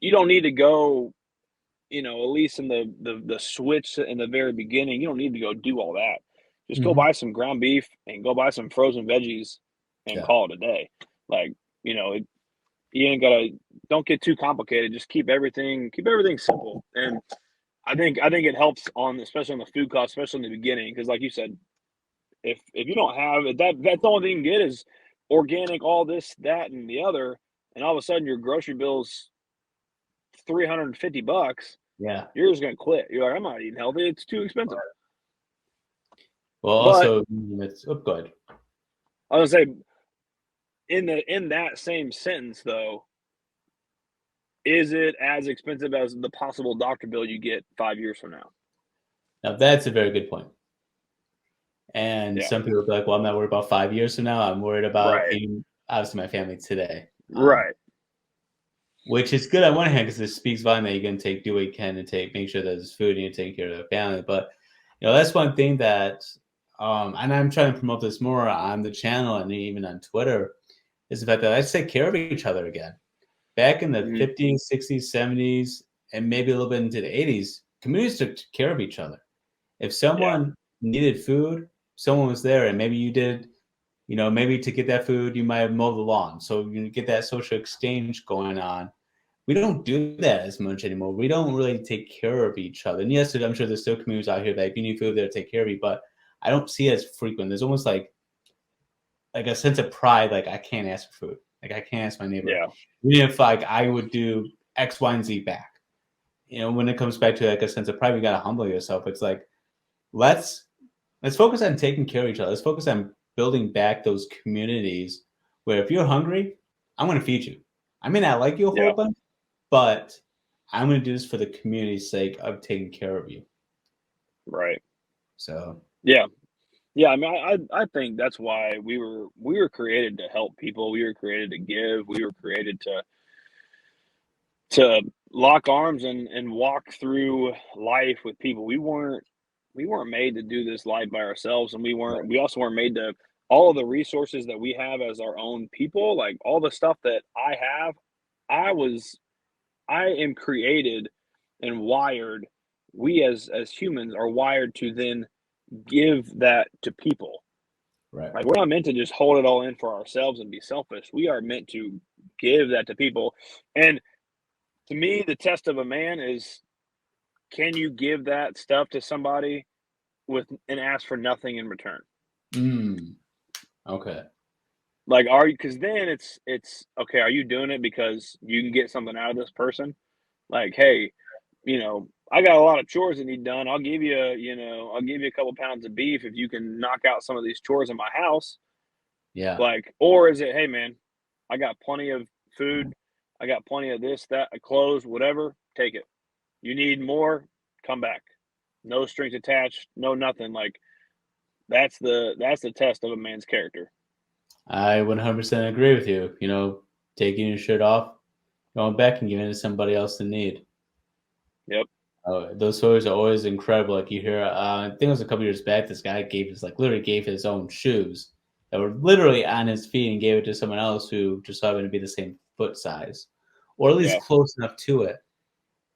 Speaker 2: You don't need to go, at least in the switch in the very beginning. You don't need to go do all that. Just go
Speaker 1: Hmm.
Speaker 2: buy some ground beef and go buy some frozen veggies and
Speaker 1: Yeah.
Speaker 2: call it a day. Like, you ain't gotta, don't get too complicated. Just keep everything simple. And I think it helps on, especially on the food cost, especially in the beginning, because like you said, if you don't have it, that's the only thing you can get is organic, all this, that, and the other, and all of a sudden your grocery bill's $350.
Speaker 1: Yeah.
Speaker 2: You're just gonna quit. You're like, I'm not eating healthy. It's too expensive.
Speaker 1: Well,
Speaker 2: But
Speaker 1: also, it's good.
Speaker 2: I was gonna say, in that same sentence though, is it as expensive as the possible doctor bill you get 5 years from now?
Speaker 1: Now, that's a very good point. And
Speaker 2: Yeah.
Speaker 1: some people be like, well, I'm not worried about 5 years from now. I'm worried about
Speaker 2: Right.
Speaker 1: feeding, obviously, my family today.
Speaker 2: Right.
Speaker 1: Which is good on one hand because it speaks volume that you're going to do what you can to make sure that there's food and you're taking care of the family. But that's one thing that, and I'm trying to promote this more on the channel and even on Twitter, is the fact that let's take care of each other again. Back in the
Speaker 2: Mhm.
Speaker 1: 50s, 60s, 70s, and maybe a little bit into the 80s, communities took care of each other. If
Speaker 2: Yeah.
Speaker 1: someone needed food, someone was there, and maybe you did. Maybe to get that food, you might have mowed the lawn. So you get that social exchange going on. We don't do that as much anymore. We don't really take care of each other. And yes, I'm sure there's still communities out here that if you need food, they'll take care of you, but I don't see it as frequent. There's almost like a sense of pride, like I can't ask for food. Like I can't ask my neighbor.
Speaker 2: Yeah.
Speaker 1: Even if like I would do X, Y, and Z back. When it comes back to like a sense of pride, you gotta humble yourself. It's like let's focus on taking care of each other. Let's focus on building back those communities where if you're hungry, I'm gonna feed you. I may not like you a whole
Speaker 2: Yeah.
Speaker 1: bunch, but I'm going to do this for the community's sake of taking care of you.
Speaker 2: Right.
Speaker 1: So,
Speaker 2: Yeah. Yeah. I mean, I think that's why we were created to help people. We were created to give. We were created to lock arms and walk through life with people. We weren't made to do this life by ourselves, and we also weren't made to, all of the resources that we have as our own people, like all the stuff that I have, I was I am created and wired. We as humans are wired to then give that to people.
Speaker 1: right.
Speaker 2: Like we're not meant to just hold it all in for ourselves and be selfish. We are meant to give that to people. And to me, the test of a man is, can you give that stuff to somebody with and ask for nothing in return?
Speaker 1: Mm, okay.
Speaker 2: Like, are you? Because then it's okay. Are you doing it because you can get something out of this person? Like, hey, I got a lot of chores that need done. I'll give you a couple pounds of beef if you can knock out some of these chores in my house.
Speaker 1: Yeah.
Speaker 2: Like, or is it, hey man, I got plenty of food, I got plenty of this, that, clothes, whatever. Take it. You need more? Come back. No strings attached. No nothing. Like that's the test of a man's character.
Speaker 1: I 100% agree with you. Taking your shirt off, going back and giving it to somebody else in need.
Speaker 2: Yep.
Speaker 1: Those stories are always incredible. Like you hear, I think it was a couple years back, this guy literally gave his own shoes that were literally on his feet and gave it to someone else who just happened to be the same foot size, or at least
Speaker 2: Yeah.
Speaker 1: close enough to it,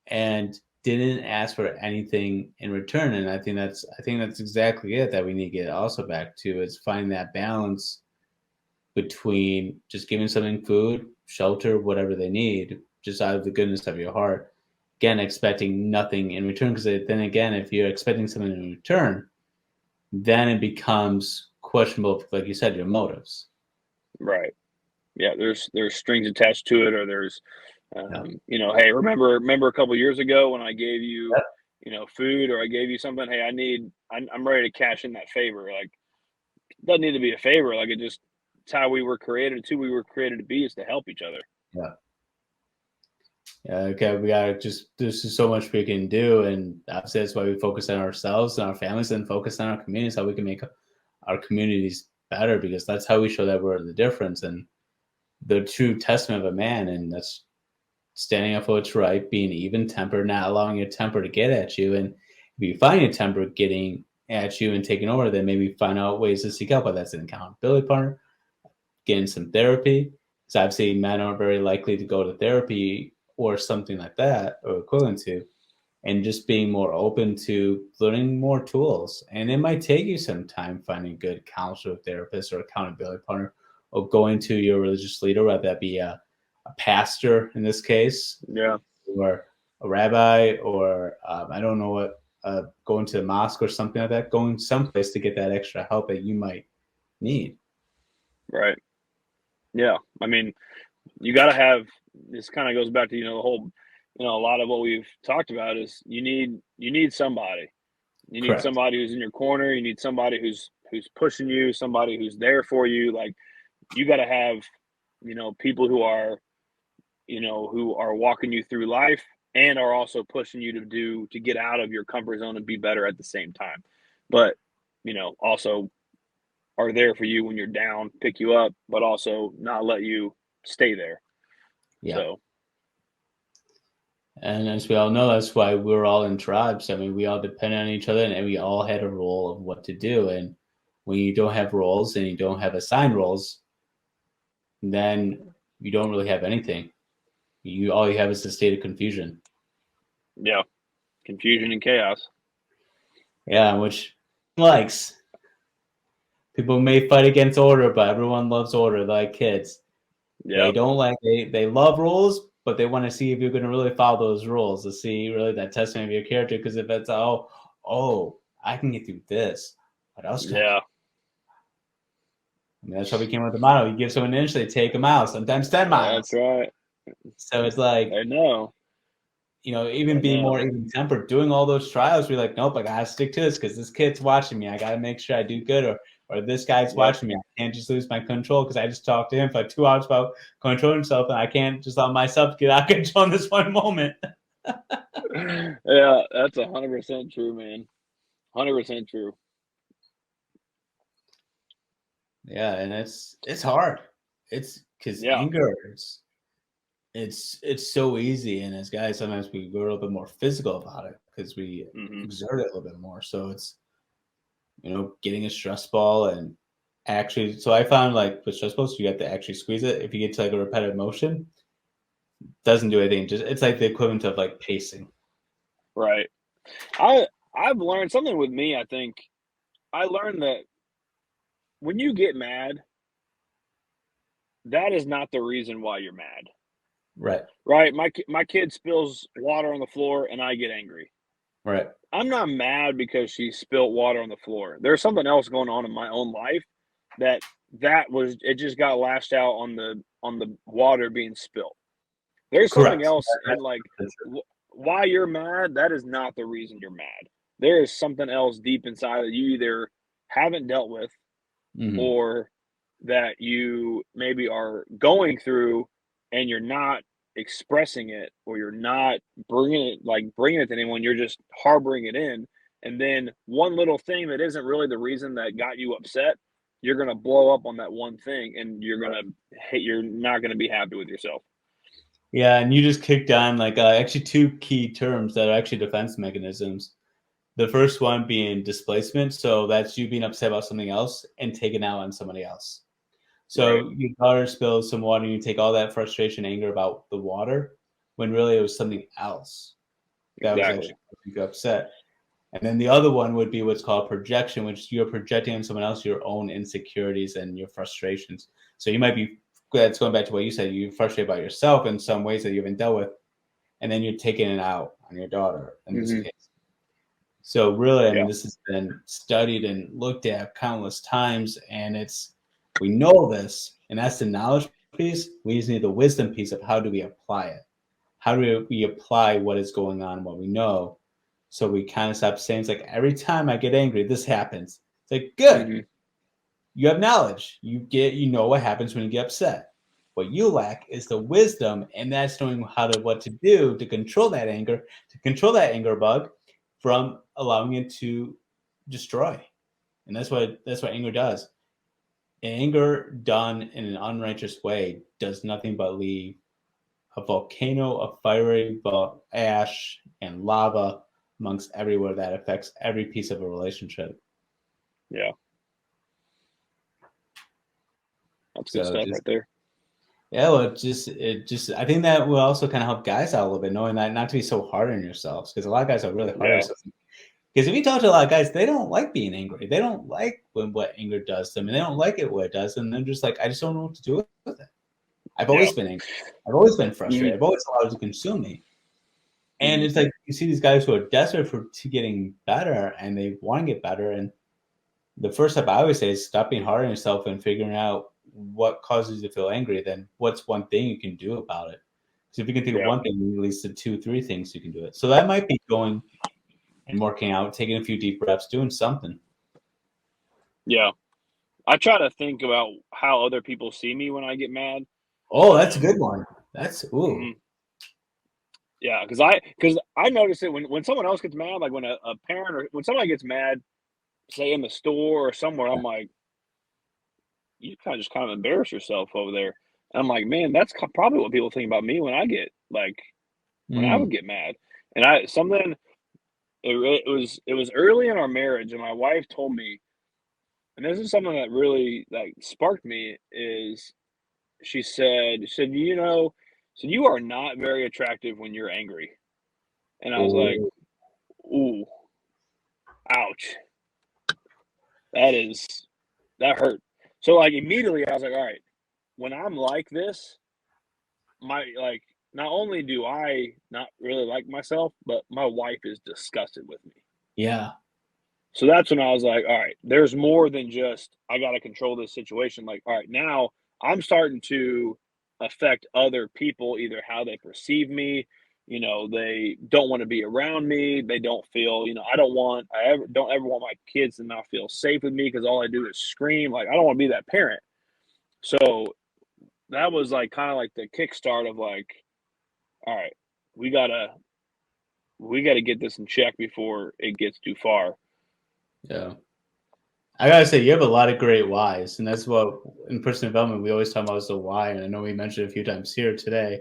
Speaker 1: and didn't ask for anything in return. And I think that's exactly it that we need to get also back to is finding that balance between just giving something food, shelter, whatever they need, just out of the goodness of your heart. Again, expecting nothing in return, because then again, if you're expecting something in return, then it becomes questionable, like you said, your motives.
Speaker 2: Right. Yeah. There's strings attached to it, or there's,
Speaker 1: Yeah.
Speaker 2: hey, remember a couple years ago when I gave you,
Speaker 1: Yep.
Speaker 2: food, or I gave you something. Hey, I'm ready to cash in that favor. Like, it doesn't need to be a favor. Like, it's how we were created. It's who we were created to be, is to help each other.
Speaker 1: Yeah. Yeah. Okay. We gotta just. There's just so much we can do, and obviously that's why we focus on ourselves and our families, and focus on our communities, how we can make our communities better, because that's how we show that we're the difference and the true testament of a man. And that's standing up for what's right, being even tempered, not allowing your temper to get at you. And if you find your temper getting at you and taking over, then maybe find out ways to seek help, whether that's an accountability partner, getting some therapy. Because obviously men aren't very likely to go to therapy or something like that or equivalent to, and just being more open to learning more tools. And it might take you some time finding a good counselor, therapist, or accountability partner, or going to your religious leader, whether that be a pastor in this case,
Speaker 2: Yeah.
Speaker 1: or a rabbi, or I don't know what, going to the mosque or something like that, going someplace to get that extra help that you might need.
Speaker 2: Right. Yeah. I mean, you got to have, this kind of goes back to, the whole, a lot of what we've talked about is you need somebody. You need
Speaker 1: Correct.
Speaker 2: somebody who's in your corner. You need somebody who's pushing you, somebody who's there for you. Like, you got to have, people who are walking you through life and are also pushing you to get out of your comfort zone and be better at the same time. But, also are there for you when you're down, pick you up, but also not let you stay there.
Speaker 1: Yeah.
Speaker 2: So,
Speaker 1: And as we all know, that's why we're all in tribes. I mean, we all depend on each other, and we all had a role of what to do. And when you don't have roles and you don't have assigned roles, then you don't really have anything. All you have is a state of confusion.
Speaker 2: yeah, confusion and chaos.
Speaker 1: Yeah, which likes. People may fight against order, but everyone loves order, like kids.
Speaker 2: Yeah,
Speaker 1: They don't like they love rules, but they want to see if you're going to really follow those rules to see really that testament of your character. Because if it's I can get through this, what else can I do?
Speaker 2: yeah,
Speaker 1: I mean, that's how we came up with the motto. You give someone an inch, they take a mile, sometimes 10
Speaker 2: that's
Speaker 1: miles.
Speaker 2: right.
Speaker 1: So it's like,
Speaker 2: I know.
Speaker 1: even
Speaker 2: I
Speaker 1: being more
Speaker 2: know.
Speaker 1: even tempered, doing all those trials, we're like, nope, I gotta stick to this because this kid's watching me. I gotta make sure I do good, or this guy's
Speaker 2: Yep.
Speaker 1: watching me. I can't just lose my control because I just talked to him for like 2 hours about controlling himself, and I can't just allow myself to get out of control in this one moment.
Speaker 2: Yeah, that's 100% true, man. 100% true.
Speaker 1: Yeah, and it's hard. It's because
Speaker 2: Yeah.
Speaker 1: anger it's so easy, and as guys, sometimes we're a little bit more physical about it because we
Speaker 2: Hmm.
Speaker 1: exert it a little bit more. So it's getting a stress ball and actually. So I found like with stress balls, you have to actually squeeze it. If you get to like a repetitive motion, doesn't do anything. Just it's like the equivalent of like pacing.
Speaker 2: Right. I've learned something with me. I think I learned that when you get mad, that is not the reason why you're mad.
Speaker 1: Right.
Speaker 2: Right? My kid spills water on the floor and I get angry.
Speaker 1: Right.
Speaker 2: I'm not mad because she spilled water on the floor. There's something else going on in my own life that it just got lashed out on the water being spilled. There's something
Speaker 1: Correct.
Speaker 2: else in, like, why you're mad. That is not the reason you're mad. There is something else deep inside that you either haven't dealt with,
Speaker 1: Mm-hmm.
Speaker 2: or that you maybe are going through and you're not expressing it, or you're not bringing it to anyone. You're just harboring it in, and then one little thing that isn't really the reason that got you upset, you're going to blow up on that one thing, and you're not going to be happy with yourself.
Speaker 1: Yeah, and you just kicked on like actually two key terms that are actually defense mechanisms. The first one being displacement, so that's you being upset about something else and taking out on somebody else.
Speaker 2: Right.
Speaker 1: So your daughter spills some water, and you take all that frustration, anger about the water, when really it was something else that was
Speaker 2: Exactly.
Speaker 1: actually making you upset. And then the other one would be what's called projection, which you're projecting on someone else your own insecurities and your frustrations. So you might be, that's going back to what you said, you're frustrated about yourself in some ways that you haven't dealt with, and then you're taking it out on your daughter in this
Speaker 2: Hmm.
Speaker 1: case. So really, I mean,
Speaker 2: Yeah.
Speaker 1: this has been studied and looked at countless times, and we know this, and that's the knowledge piece. We just need the wisdom piece of how do we apply it? How do we apply what is going on, what we know, so we kind of stop saying it's like every time I get angry, this happens. It's like good.
Speaker 2: Hmm.
Speaker 1: You have knowledge. You know what happens when you get upset. What you lack is the wisdom, and that's knowing what to do to control that anger, bug from allowing it to destroy. And that's what anger does. anger done in an unrighteous way does nothing but leave a volcano of fiery ash and lava amongst everywhere that affects every piece of a relationship.
Speaker 2: Yeah. That's good
Speaker 1: So
Speaker 2: stuff right there.
Speaker 1: yeah, well, I think that will also kind of help guys out a little bit, knowing that not to be so hard on yourselves, because a lot of guys are really hard on
Speaker 2: Yeah.
Speaker 1: themselves. Because if you talk to a lot of guys, they don't like being angry. They don't like what anger does to them, and they don't like it what it does, and they're just like, I just don't know what to do with it. I've
Speaker 2: Yeah.
Speaker 1: always been angry. I've always been frustrated.
Speaker 2: Mm-hmm.
Speaker 1: I've always allowed it to consume me. And
Speaker 2: Mm-hmm.
Speaker 1: it's like you see these guys who are desperate to getting better, and they want to get better. And the first step I always say is stop being hard on yourself and figuring out what causes you to feel angry. Then what's one thing you can do about it? Because if you can think of
Speaker 2: Yeah.
Speaker 1: one thing, at least the 2, 3 things you can do it. So that might be going and working out, taking a few deep breaths, doing something.
Speaker 2: Yeah. I try to think about how other people see me when I get mad.
Speaker 1: Oh, that's a good one. That's ooh.
Speaker 2: Mhm. Yeah, because I notice it when someone else gets mad, like when a parent or when somebody gets mad, say in the store or somewhere, I'm like, you kind of embarrass yourself over there. And I'm like, man, that's probably what people think about me when I get like when I
Speaker 1: Mm,
Speaker 2: would get mad. And I something it was early in our marriage, and my wife told me, and this is something that really like sparked me is she said, you know, so you are not very attractive when you're angry. And I was like,
Speaker 1: oh,
Speaker 2: ooh, ouch. That is that hurt. So like immediately I was like, all right, when I'm like this, my like not only do I not really like myself, but my wife is disgusted with me.
Speaker 1: yeah.
Speaker 2: So that's when I was like, all right, there's more than just I got to control this situation. Like, all right, now I'm starting to affect other people, either how they perceive me. You know, they don't want to be around me. They don't feel, you know, I don't ever want my kids to not feel safe with me because all I do is scream. Like, I don't want to be that parent. So that was like kind of like the kickstart of like, all right, we gotta we gotta get this in check before it gets too far.
Speaker 1: Yeah. I gotta say, you have a lot of great whys, and that's what in personal development we always talk about is the why. And I know we mentioned it a few times here today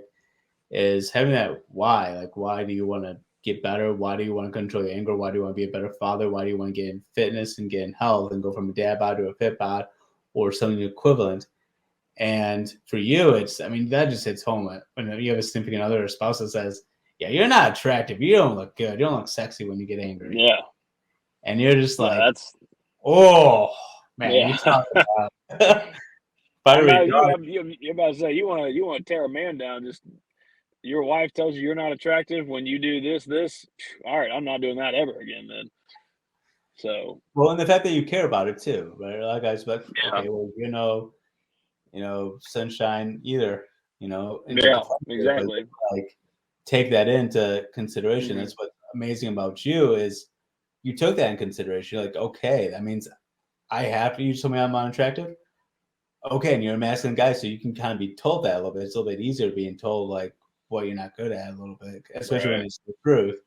Speaker 1: is having that why. Like, why do you want to get better? Why do you want to control your anger? Why do you want to be a better father? Why do you want to get in fitness and get in health and go from a dad bod to a fit bod or something equivalent? And for you, it's, I mean, that just hits home when you have a significant other or spouse that says, yeah, you're not attractive. You don't look good. You don't look sexy when you get angry.
Speaker 2: Yeah,
Speaker 1: And you're just
Speaker 2: yeah,
Speaker 1: like,
Speaker 2: that's
Speaker 1: oh, man, you
Speaker 2: yeah.
Speaker 1: talk about
Speaker 2: I know
Speaker 1: fiery dog.
Speaker 2: you're about to say you want to tear a man down. Just your wife tells you you're not attractive when you do this. All right, I'm not doing that ever again. Then so
Speaker 1: Well, and the fact that you care about it too, right? A lot of guys, but
Speaker 2: yeah,
Speaker 1: okay, well, sunshine either, into the
Speaker 2: yeah,
Speaker 1: fire, but
Speaker 2: exactly.
Speaker 1: like take that into consideration.
Speaker 2: Hmm.
Speaker 1: That's what's amazing about you is you took that in consideration. You're like, okay, that means I have to. You told me I'm unattractive. Okay, and you're a masculine guy, so you can kind of be told that a little bit. It's a little bit easier being told like what you're not good at a little bit, especially when
Speaker 2: Right.
Speaker 1: it's the truth.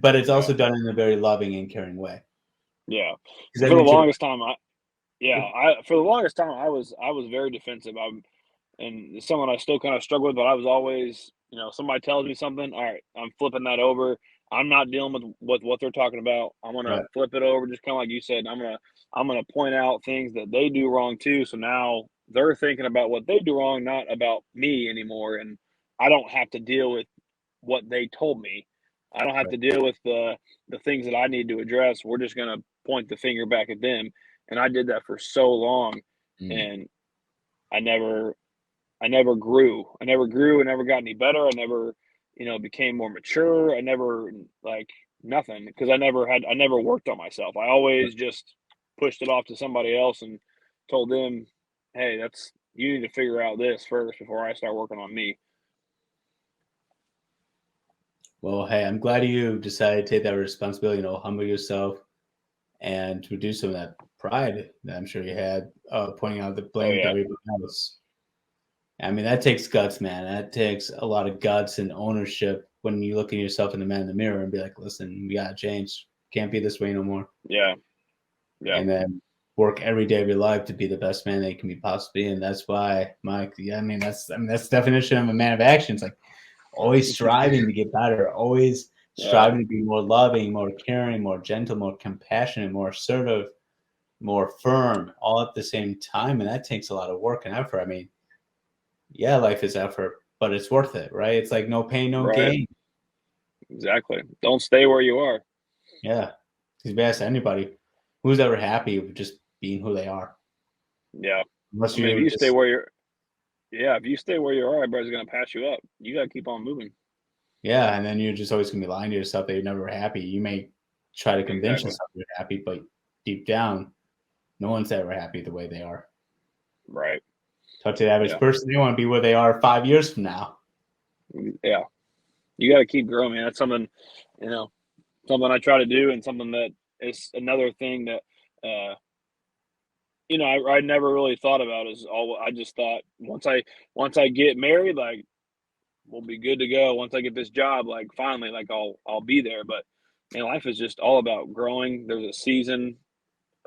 Speaker 1: But it's
Speaker 2: Yeah.
Speaker 1: also done in a very loving and caring way
Speaker 2: Yeah.
Speaker 1: because
Speaker 2: And
Speaker 1: that
Speaker 2: for the
Speaker 1: makes it.
Speaker 2: longest time, I for the longest time I was very defensive. And it's someone I still kind of struggle with, but I was always, you know, somebody tells me something, all right, I'm flipping that over. I'm not dealing with what they're talking about. I'm gonna
Speaker 1: Right,
Speaker 2: flip it over, just kind of like you said. I'm gonna point out things that they do wrong too. So now they're thinking about what they do wrong, not about me anymore. And I don't have to deal with what they told me. I don't have
Speaker 1: right.
Speaker 2: to deal with the things that I need to address. We're just gonna point the finger back at them. And I did that for so long,
Speaker 1: Mm.
Speaker 2: and I never I never grew. I never grew. I never got any better. I never, you know, became more mature. I never like nothing because I never worked on myself. I always just pushed it off to somebody else and told them, "Hey, that's you need to figure out this first before I start working on me."
Speaker 1: Well, hey, I'm glad you decided to take that responsibility, humble yourself and to reduce some of that pride that I'm sure you had, pointing out the
Speaker 2: Oh
Speaker 1: blame to
Speaker 2: yeah,
Speaker 1: everybody else. I mean, that takes guts, man. That takes a lot of guts and ownership when you look at yourself in the man in the mirror and be like, listen, we gotta change. Can't be this way no more.
Speaker 2: yeah, yeah,
Speaker 1: And then work every day of your life to be the best man they can be possibly. And that's why, Mike, yeah, that's the definition of a man of action. It's like always striving to get better, always
Speaker 2: Yeah,
Speaker 1: striving to be more loving, more caring, more gentle, more compassionate, more assertive, more firm, all at the same time. And that takes a lot of work and effort. I mean, yeah, life is effort, but it's worth it, right? It's like no pain, no
Speaker 2: right.
Speaker 1: gain.
Speaker 2: Exactly. Don't stay where you are.
Speaker 1: Yeah. Because if you ask anybody, who's ever happy with just being who they are?
Speaker 2: Yeah.
Speaker 1: Unless
Speaker 2: I mean,
Speaker 1: you're just,
Speaker 2: if you stay where you are, everybody's gonna pass you up. You gotta keep on moving.
Speaker 1: yeah, and then you're just always gonna be lying to yourself that you're never happy. You may try to convince
Speaker 2: Exactly.
Speaker 1: yourself you're happy, but deep down, no one's ever happy the way they are.
Speaker 2: Right.
Speaker 1: Talk to the average
Speaker 2: Yeah.
Speaker 1: person, they want to be where they are 5 years from now.
Speaker 2: Yeah. You gotta keep growing, man. That's something, you know, something I try to do, and something that is another thing that I never really thought about. Is all I just thought, once I get married, like, we'll be good to go. Once I get this job, like, finally, like, I'll be there. But man, life is just all about growing. There's a season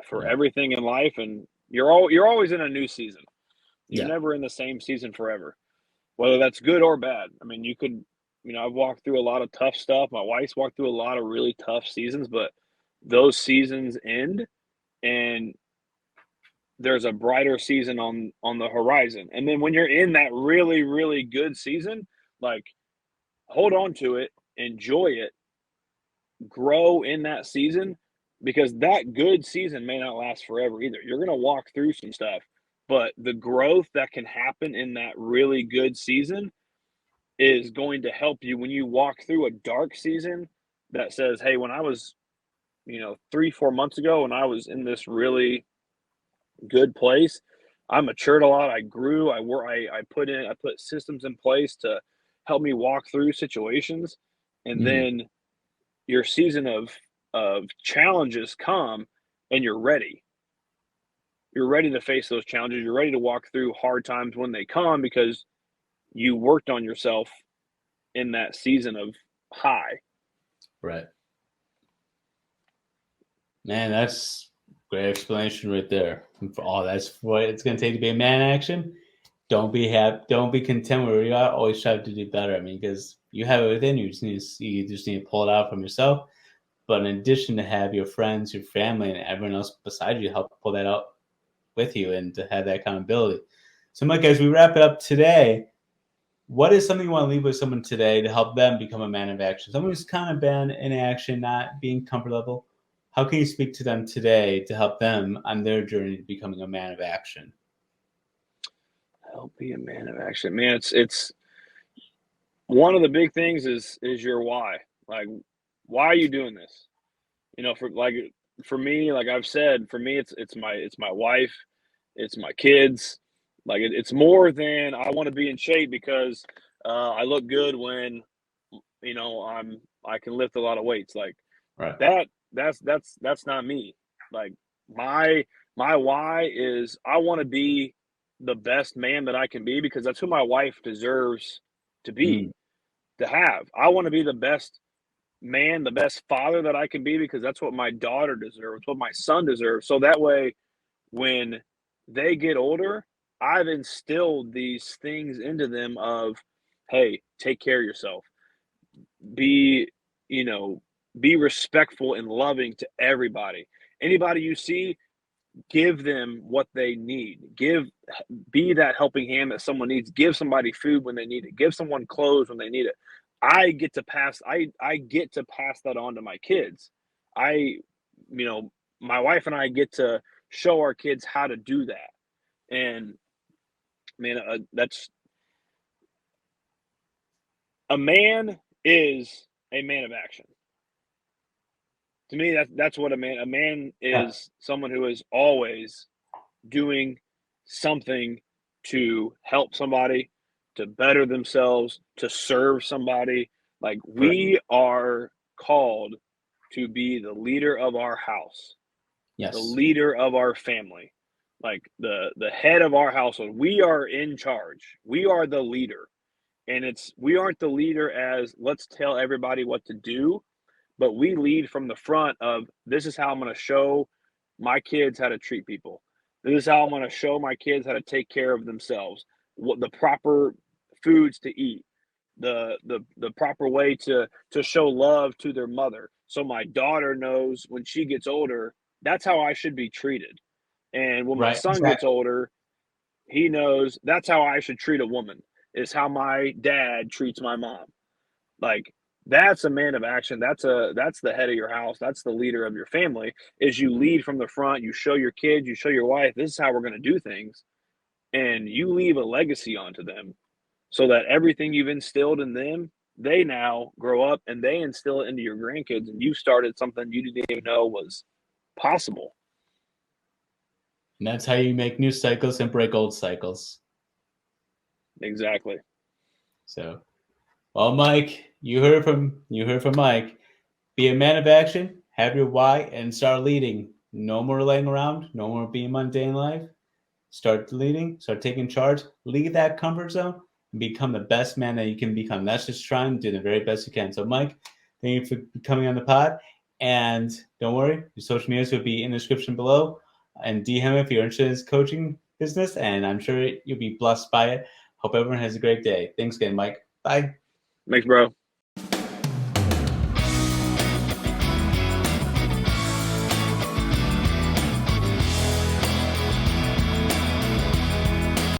Speaker 2: for
Speaker 1: Yeah.
Speaker 2: everything in life, and you're always in a new season. You're
Speaker 1: Yeah.
Speaker 2: never in the same season forever, whether that's good or bad. I mean, I've walked through a lot of tough stuff. My wife's walked through a lot of really tough seasons, but those seasons end, and there's a brighter season on the horizon. And then when you're in that really, really good season, like, hold on to it, enjoy it, grow in that season, because that good season may not last forever either. You're going to walk through some stuff, but the growth that can happen in that really good season is going to help you when you walk through a dark season that says, hey, when I was, 3, 4 months ago, when I was in this really good place, I matured a lot. I grew. I put systems in place to help me walk through situations. And
Speaker 1: Mhm.
Speaker 2: then your season of challenges come, and you're ready. You're ready to face those challenges. You're ready to walk through hard times when they come, because you worked on yourself in that season of high.
Speaker 1: Right. Man, that's great explanation right there. For all that's what it's gonna take to be a man in action. Don't be content where you are. Always try to do better. I mean, because you have it within you. You just need to pull it out from yourself. But in addition to have your friends, your family, and everyone else beside you help pull that out with you and to have that accountability. So, Mike, as we wrap it up today, what is something you want to leave with someone today to help them become a man of action? Someone who's kind of been in action, not being comfort level. How can you speak to them today to help them on their journey to becoming a man of action?
Speaker 2: Help be a man of action, man. It's one of the big things is your why. Like, why are you doing this? For me, like I've said, for me, it's my wife, it's my kids. Like, it's more than I want to be in shape because I look good when I can lift a lot of weights. Like,
Speaker 1: Right.
Speaker 2: that's not me. Like, my my why is I want to be the best man that I can be, because that's who my wife deserves to be,
Speaker 1: Mm,
Speaker 2: to have. I want to be the best man, the best father that I can be, because that's what my daughter deserves, what my son deserves. So that way, when they get older, I've instilled these things into them of, hey, take care of yourself. Be, you know, be respectful and loving to everybody. Anybody you see, give them what they need. Be that helping hand that someone needs. Give somebody food when they need it. Give someone clothes when they need it. I get to pass that on to my kids. I you know, my wife and I get to show our kids how to do that. And man, that's a man is a man of action. To me, that's what a man
Speaker 1: yeah.
Speaker 2: is, someone who is always doing something to help somebody, to better themselves, to serve somebody. Like,
Speaker 1: Correct.
Speaker 2: we are called to be the leader of our house, the
Speaker 1: Yes.
Speaker 2: leader of our family, like the head of our household. We are in charge. We are the leader. And we aren't the leader as let's tell everybody what to do, but we lead from the front of, this is how I'm going to show my kids how to treat people. This is how I'm going to show my kids how to take care of themselves, what the proper foods to eat, the proper way to show love to their mother. So my daughter knows when she gets older, that's how I should be treated. And when my
Speaker 1: Right.
Speaker 2: son gets older, he knows that's how I should treat a woman, is how my dad treats my mom. Like, that's a man of action. That's the head of your house. That's the leader of your family. Is you lead from the front, you show your kids, you show your wife, this is how we're going to do things, and you leave a legacy onto them so that everything you've instilled in them, they now grow up and they instill it into your grandkids, and you started something you didn't even know was possible.
Speaker 1: And that's how you make new cycles and break old cycles.
Speaker 2: Exactly.
Speaker 1: So, well, Mike, you heard from Mike. Be a man of action, have your why, and start leading. No more laying around, no more being mundane life. Start leading, start taking charge, leave that comfort zone, and become the best man that you can become. That's just trying to do the very best you can. So, Mike, thank you for coming on the pod. And don't worry, your social medias will be in the description below. And DM if you're interested in this coaching business, and I'm sure you'll be blessed by it. Hope everyone has a great day. Thanks again, Mike. Bye.
Speaker 2: Thanks, bro.